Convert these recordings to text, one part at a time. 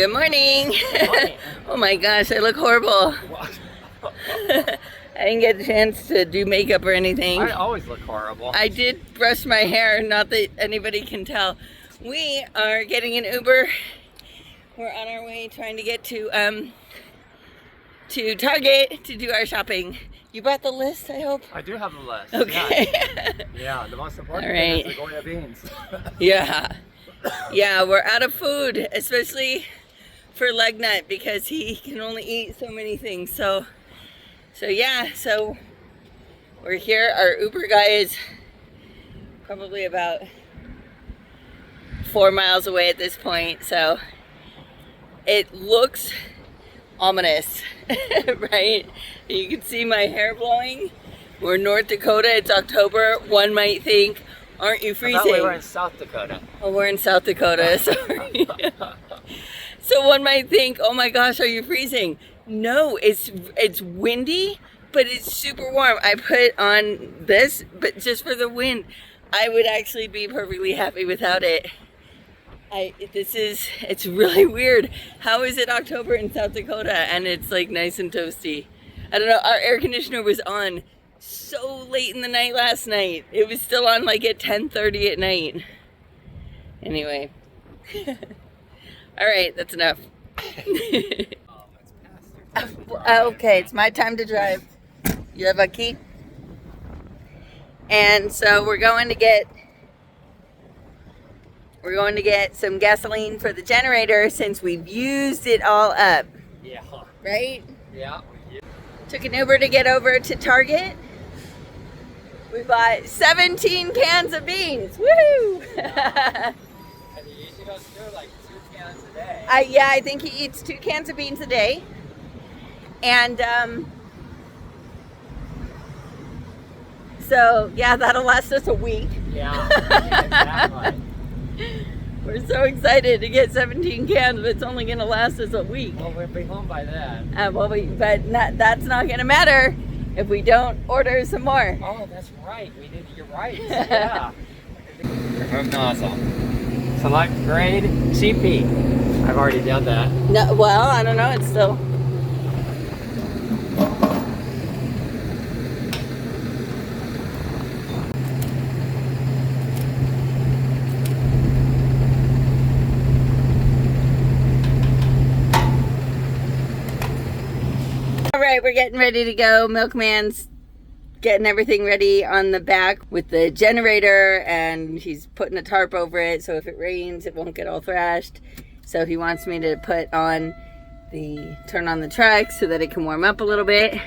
Good morning. Good morning. Oh my gosh, I look horrible. I didn't get a chance to do makeup or anything. I always look horrible. I did brush my hair, not that anybody can tell. We are getting an Uber. We're on our way trying to get to Target to do our shopping. You brought the list, I hope? I do have the list. Okay. Yeah, the most important All right. thing is the Goya beans. Yeah, we're out of food, especially for Legnut because he can only eat so many things. So we're here. Our Uber guy is probably about 4 miles away at this point. So it looks ominous, right? You can see my hair blowing. We're in North Dakota. It's October. One might think, aren't you freezing? I thought we were in South Dakota. Oh, we're in South Dakota. Sorry. So one might think, oh my gosh, are you freezing? No, it's windy, but it's super warm. I put on this, but just for the wind. I would actually be perfectly happy without it. It's really weird. How is it October in South Dakota and it's like nice and toasty? I don't know. Our air conditioner was on so late in the night last night. It was still on like at 10:30 at night. Anyway. All right, that's enough. Okay, it's my time to drive. You have a key? And so we're going to get some gasoline for the generator since we've used it all up. Yeah. Right? Yeah. Took an Uber to get over to Target. We bought 17 cans of beans. Woo! And he usually goes through like 2 cans a day. I think he eats 2 cans of beans a day. And so yeah, that'll last us a week. Yeah, exactly. We're so excited to get 17 cans, but it's only going to last us a week. Well, we'll be home by then. That's not going to matter if we don't order some more. Oh, that's right. You're right. Yeah. Remove nozzle. Select grade CP. I've already done that. No, well, I don't know. It's still. All right, we're getting ready to go. Milkman's getting everything ready on the back with the generator, and he's putting a tarp over it so if it rains it won't get all thrashed. So he wants me to turn on the truck so that it can warm up a little bit.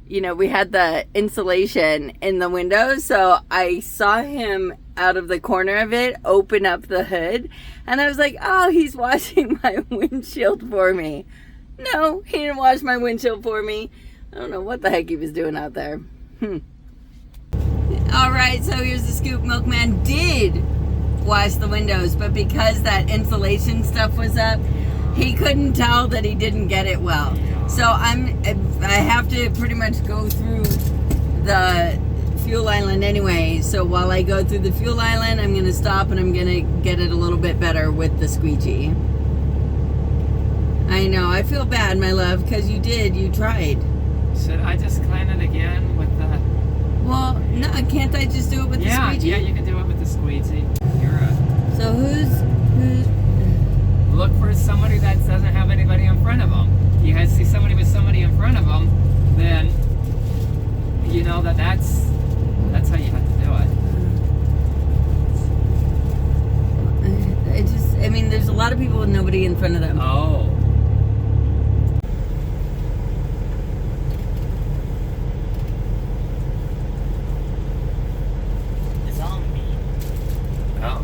You know, we had the insulation in the window, so I saw him out of the corner of it open up the hood, and I was like, oh, he's washing my windshield for me. No, he didn't wash my windshield for me. I don't know what the heck he was doing out there. All right, so here's the scoop. Milkman did wash the windows, but because that insulation stuff was up, he couldn't tell that he didn't get it well. So I have to pretty much go through the fuel island anyway. So while I go through the fuel island, I'm gonna stop and I'm gonna get it a little bit better with the squeegee. I know, I feel bad, my love, because you tried. Should I just clean it again with the... Well, no, can't I just do it with the squeegee? Yeah, you can do it with the squeegee. So who's... Look for somebody that doesn't have anybody in front of them. You guys see somebody with somebody in front of them, then you know that's how you have to do it. There's a lot of people with nobody in front of them. Oh. It's on me. Oh.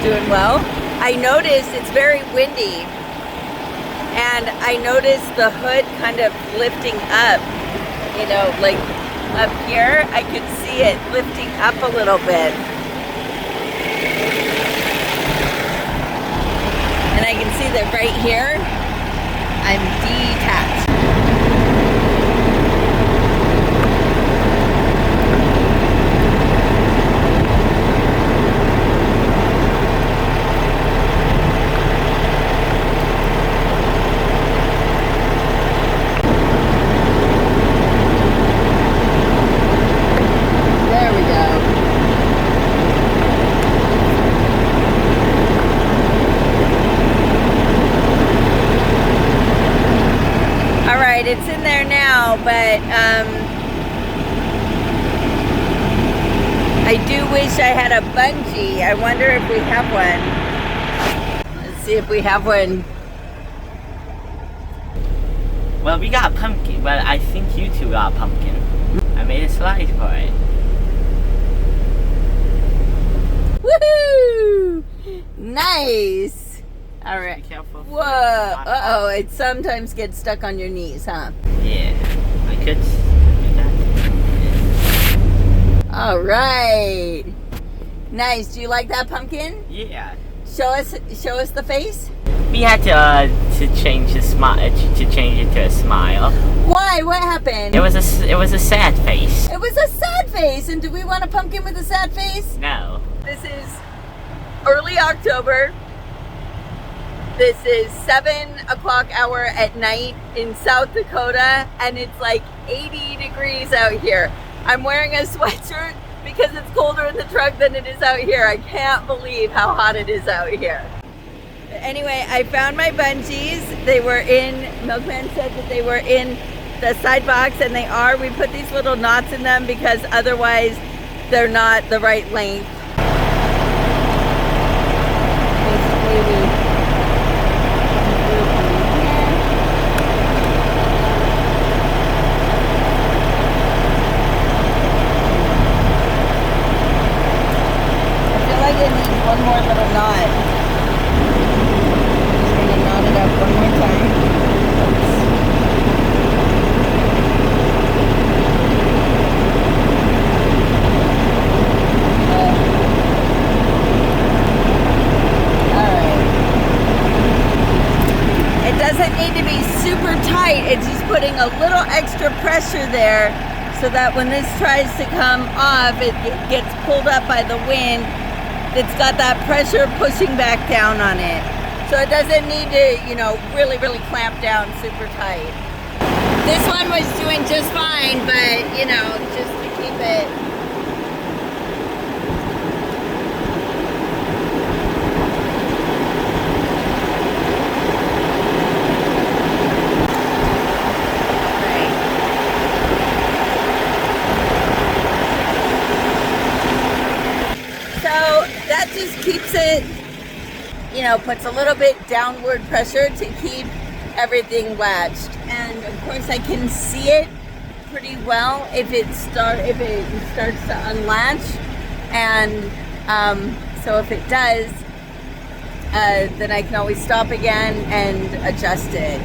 doing well. I noticed it's very windy, and I noticed the hood kind of lifting up, you know, like up here. I could see it lifting up a little bit. And I can see that right here, I'm detached. There we go. All right, it's in there now, but I do wish I had a bungee. I wonder if we have one. Let's see if we have one. Well, we got a pumpkin. Well, I think you two got a pumpkin. I made a slide for it. Woohoo! Nice. All right. Be careful. Whoa. Uh-oh, it sometimes gets stuck on your knees, huh? Yeah, I could do that. All right. Nice. Do you like that pumpkin? Yeah. Show us the face. We had to change the smile to change it to a smile. Why? What happened? It was a sad face. It was a sad face. And do we want a pumpkin with a sad face? No. This is early October. This is 7 o'clock hour at night in South Dakota, and it's like 80 degrees out here. I'm wearing a sweatshirt because it's colder in the truck than it is out here. I can't believe how hot it is out here. Anyway, I found my bungees. They were in, Milkman said that they were in the side box, and they are. We put these little knots in them because otherwise they're not the right length. Basically, we one more little knot. Just gonna knot it up one more time. Oops. Alright. It doesn't need to be super tight. It's just putting a little extra pressure there so that when this tries to come off, it gets pulled up by the wind. It's got that pressure pushing back down on it. So it doesn't need to, you know, really clamp down super tight. This one was doing just fine, but, you know, just to keep it. That just keeps it, you know, puts a little bit downward pressure to keep everything latched. And of course I can see it pretty well if it starts to unlatch. And so if it does, then I can always stop again and adjust it.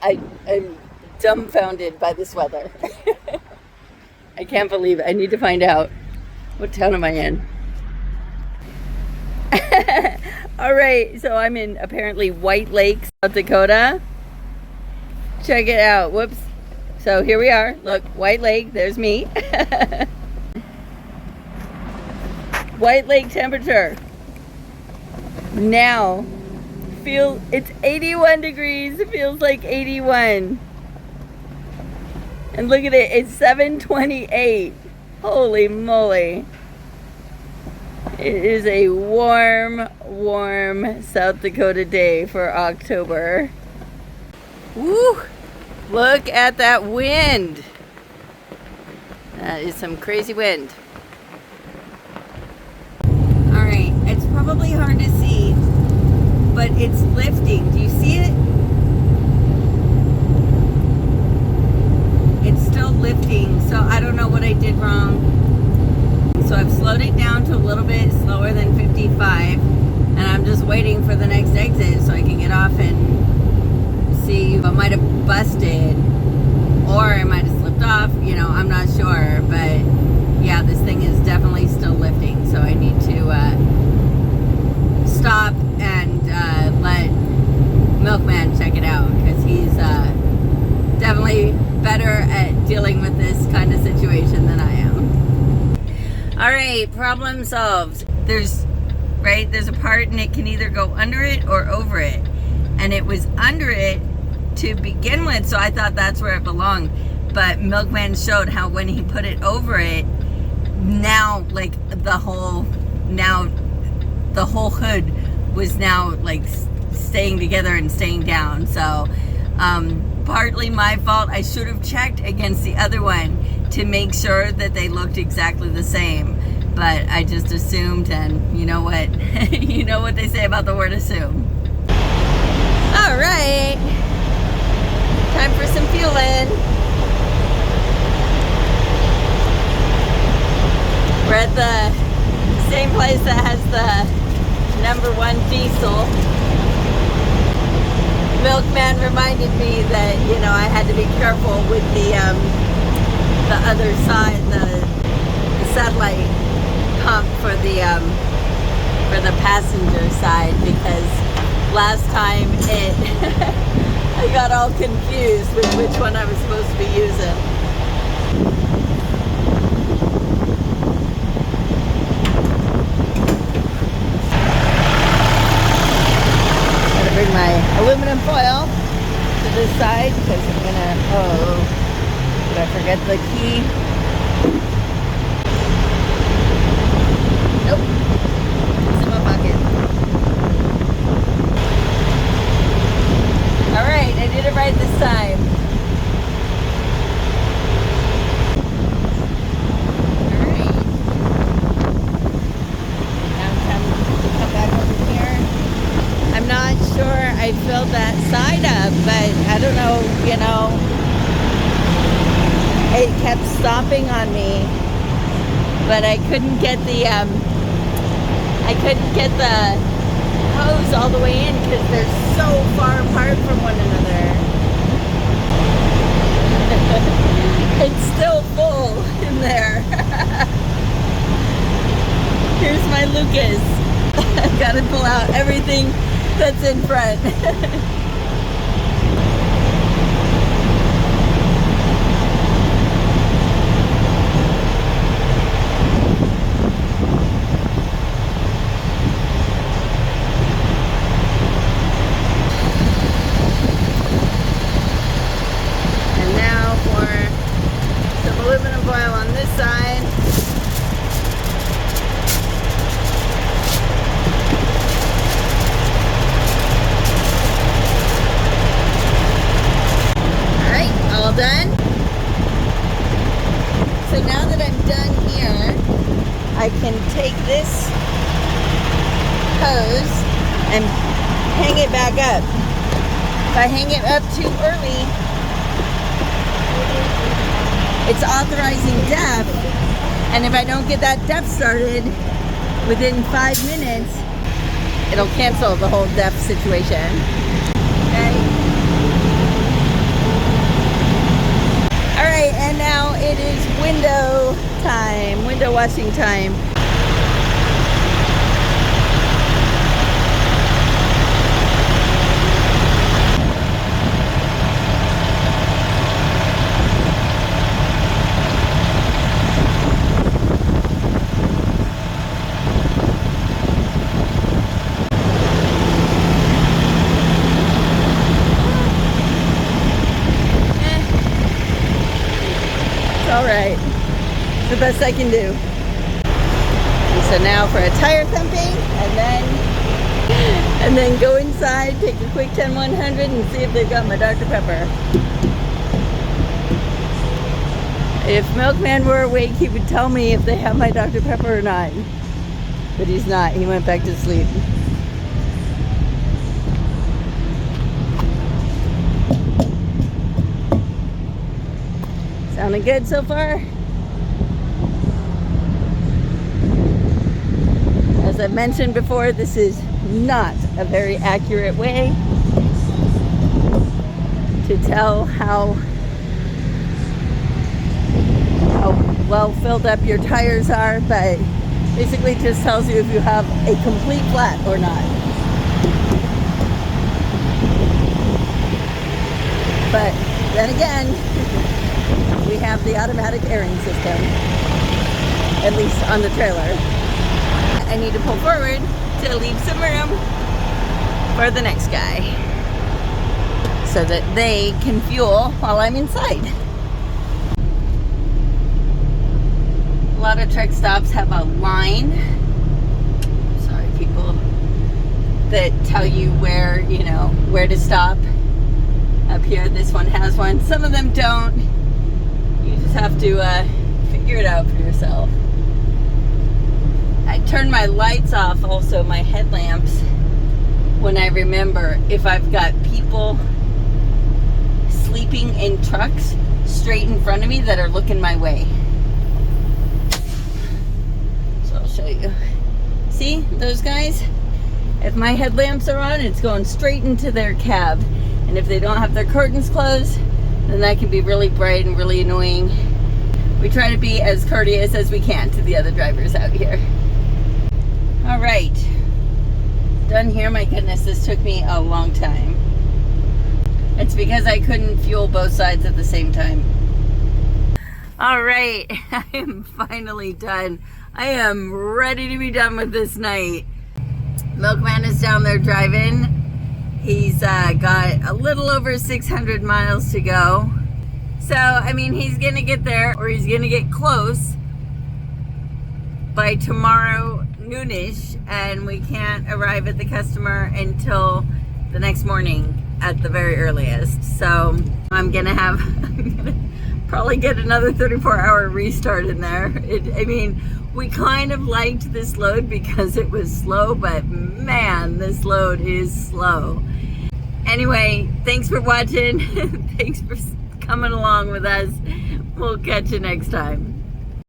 I'm dumbfounded by this weather. I can't believe it. I need to find out. What town am I in? All right, so I'm in apparently White Lake, South Dakota. Check it out. Whoops. So here we are. Look, White Lake. There's me. White Lake temperature. Now, it's 81 degrees. It feels like 81. And look at it. It's 7:28. Holy moly. It is a warm South Dakota day for October. Woo! Look at that wind. That is some crazy wind. Alright, it's probably hard to see, but it's lifting. Do you see it? It's still lifting, so I don't know what I did wrong. So I've slowed it down to a little bit slower than 55, and I'm just waiting for the next exit so I can get off and see if I might have busted or I might have slipped off. You know, I'm not sure, but yeah, this thing is definitely still lifting, so I need to stop and let Milkman check it out, because he's definitely better at dealing with this kind of situation than I am. All right, problem solved. There's a part and it can either go under it or over it, and it was under it to begin with, so I thought that's where it belonged, but Milkman showed how when he put it over it, now like the whole hood was now like staying together and staying down. So partly my fault. I should have checked against the other one to make sure that they looked exactly the same, but I just assumed, and you know what you know what they say about the word assume. All right, time for some fueling. We're at the same place that has the #1 diesel. Milkman reminded me that, you know, I had to be careful with the other side, the satellite pump for the passenger side, because last time I got all confused with which one I was supposed to be using. Bring my aluminum foil to this side because I'm gonna, did I forget the key? Nope, it's in my pocket. Alright, I did it right this time. Alright. Now come back over here. I'm not sure I filled that side up, but I don't know, you know, it kept stopping on me, but I couldn't get the hose all the way in because they're so far apart from one another. It's still full in there. Here's my Lucas. I've got to pull out everything that's in front. And now for some aluminum foil on this side. All done. So now that I'm done here, I can take this hose and hang it back up. If I hang it up too early, it's authorizing depth, and if I don't get that depth started within 5 minutes, it'll cancel the whole depth situation. Okay. Alright, and now it is window time, window washing time. Alright, the best I can do. And so now for a tire thumping, and then go inside, take a quick 10-100 and see if they've got my Dr. Pepper. If Milkman were awake, he would tell me if they have my Dr. Pepper or not. But he's not, he went back to sleep. Sounding good so far? As I mentioned before, this is not a very accurate way to tell how well filled up your tires are, but basically just tells you if you have a complete flat or not. But then again, we have the automatic airing system, at least on the trailer. I need to pull forward to leave some room for the next guy so that they can fuel while I'm inside. A lot of truck stops have a line, sorry people, that tell you where, you know, where to stop. Up here, this one has one. Some of them don't. You just have to figure it out for yourself. I turn my lights off, also my headlamps, when I remember if I've got people sleeping in trucks straight in front of me that are looking my way. Show you. See those guys? If my headlamps are on, it's going straight into their cab. And if they don't have their curtains closed, then that can be really bright and really annoying. We try to be as courteous as we can to the other drivers out here. All right. Done here. My goodness, this took me a long time. It's because I couldn't fuel both sides at the same time. All right, I am finally done. I am ready to be done with this night. Milkman is down there driving. He's got a little over 600 miles to go. So, I mean, he's gonna get there, or he's gonna get close by tomorrow noonish, and we can't arrive at the customer until the next morning at the very earliest. So I'm gonna probably get another 34-hour restart in there. I mean, we kind of liked this load because it was slow, but man, this load is slow. Anyway, thanks for watching. Thanks for coming along with us. We'll catch you next time.